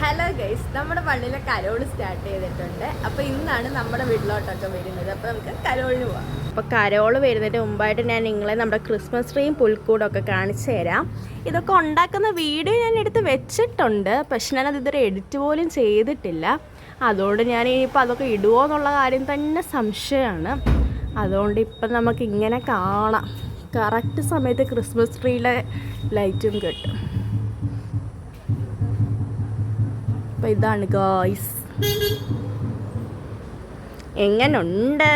Hello guys, നമ്മുടെ പള്ളിയിലെ Carol start ചെയ്തിട്ടുണ്ട്. അപ്പോൾ ഇന്നാണ് നമ്മുടെ വീട്ടിലോട്ടൊക്കെ വരുന്നത്. അപ്പോൾ നമുക്ക് കരോളിന് പോവാം. അപ്പോൾ കരോൾ വരുന്നതിന് മുമ്പായിട്ട് ഞാൻ നിങ്ങളെ നമ്മുടെ ക്രിസ്മസ് ട്രീയും പുൽക്കൂടൊക്കെ കാണിച്ചു തരാം. ഇതൊക്കെ ഉണ്ടാക്കുന്ന വീഡിയോ ഞാൻ എടുത്ത് വെച്ചിട്ടുണ്ട്, പക്ഷെ ഞാനത് ഇതുവരെ എഡിറ്റ് പോലും ചെയ്തിട്ടില്ല. അതുകൊണ്ട് ഞാൻ ഇനിയിപ്പോൾ അതൊക്കെ ഇടുമോ എന്നുള്ള കാര്യം തന്നെ സംശയമാണ്. അതുകൊണ്ട് ഇപ്പം നമുക്ക് ഇങ്ങനെ കാണാം. കറക്റ്റ് സമയത്ത് ക്രിസ്മസ് ട്രീയിലെ ലൈറ്റും കിട്ടും. അപ്പോൾ ഇതാണ് ഗായ്സ്, എങ്ങനുണ്ട്?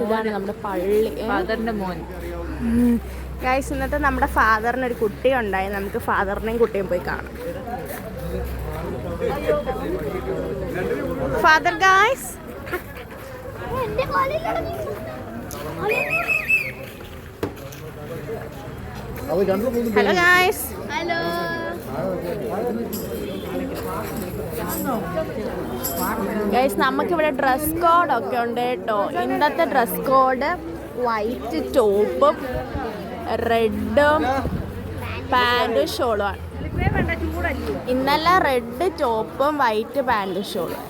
ഇതാണ് നമ്മുടെ പള്ളി, ഫാദറിന്റെ മോൻ. ഗായ്സ്, ഇന്നത്തെ നമ്മുടെ ഫാദറിനൊരു കുട്ടി ഉണ്ടായി. നമുക്ക് ഫാദറിനെയും കുട്ടിയും പോയി കാണാം. Father guys, hello guys. Hello guys, നമുക്കിവിടെ ഡ്രസ് കോഡൊക്കെ ഉണ്ട് കേട്ടോ. ഇന്നത്തെ ഡ്രസ് കോഡ് വൈറ്റ് ടോപ്പും റെഡും പാൻറ്റും ഷോളുമാണ്. ഇന്നലെ റെഡ് ടോപ്പും വൈറ്റ് പാൻറ്റും ഷോളും.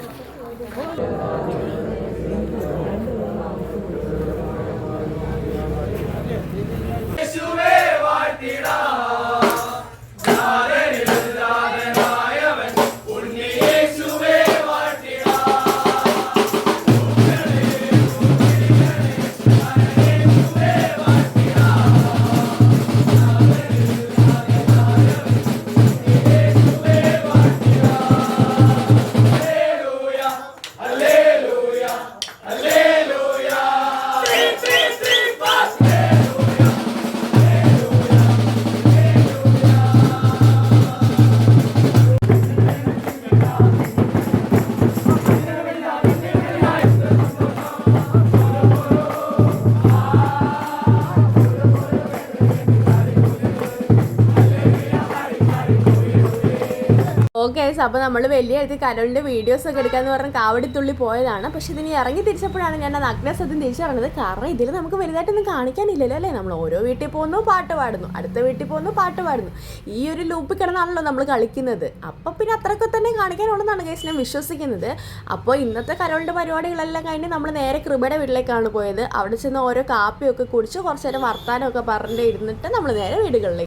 ഓക്കെ, അപ്പോൾ നമ്മൾ വലിയ എഴുതി കരോളിൻ്റെ വീഡിയോസൊക്കെ എടുക്കാമെന്ന് പറഞ്ഞാൽ കാവടിത്തുള്ളി പോയതാണ്. പക്ഷേ ഇതിന് ഇറങ്ങി തിരിച്ചപ്പോഴാണ് ഞാൻ അത് അഗ്നസത്യം തിരിച്ചറിഞ്ഞത്. കാരണം ഇതിൽ നമുക്ക് വലുതായിട്ടൊന്നും കാണിക്കാനില്ലല്ലോ അല്ലേ. നമ്മൾ ഓരോ വീട്ടിൽ പോകുന്നു, പാട്ട് പാടുന്നു, അടുത്ത വീട്ടിൽ പോകുന്നു, പാട്ട് പാടുന്നു. ഈ ഒരു ലൂപ്പിൽ കിടന്നാണല്ലോ നമ്മൾ കളിക്കുന്നത്. അപ്പോൾ പിന്നെ അത്രയൊക്കെ തന്നെ കാണിക്കാനുള്ളതാണ് ഗൈസ് ഞാൻ വിശ്വസിക്കുന്നത്. അപ്പോൾ ഇന്നത്തെ കരോളിൻ്റെ പരിപാടികളെല്ലാം കഴിഞ്ഞ് നമ്മൾ നേരെ കൃപയുടെ വീട്ടിലേക്കാണ് പോയത്. അവിടെ ചെന്ന് ഓരോ കാപ്പിയൊക്കെ കുടിച്ച് കുറച്ച് നേരം വർത്താനമൊക്കെ പറഞ്ഞിട്ട് ഇരുന്നിട്ട് നമ്മൾ നേരെ വീടുകളിലേക്ക്.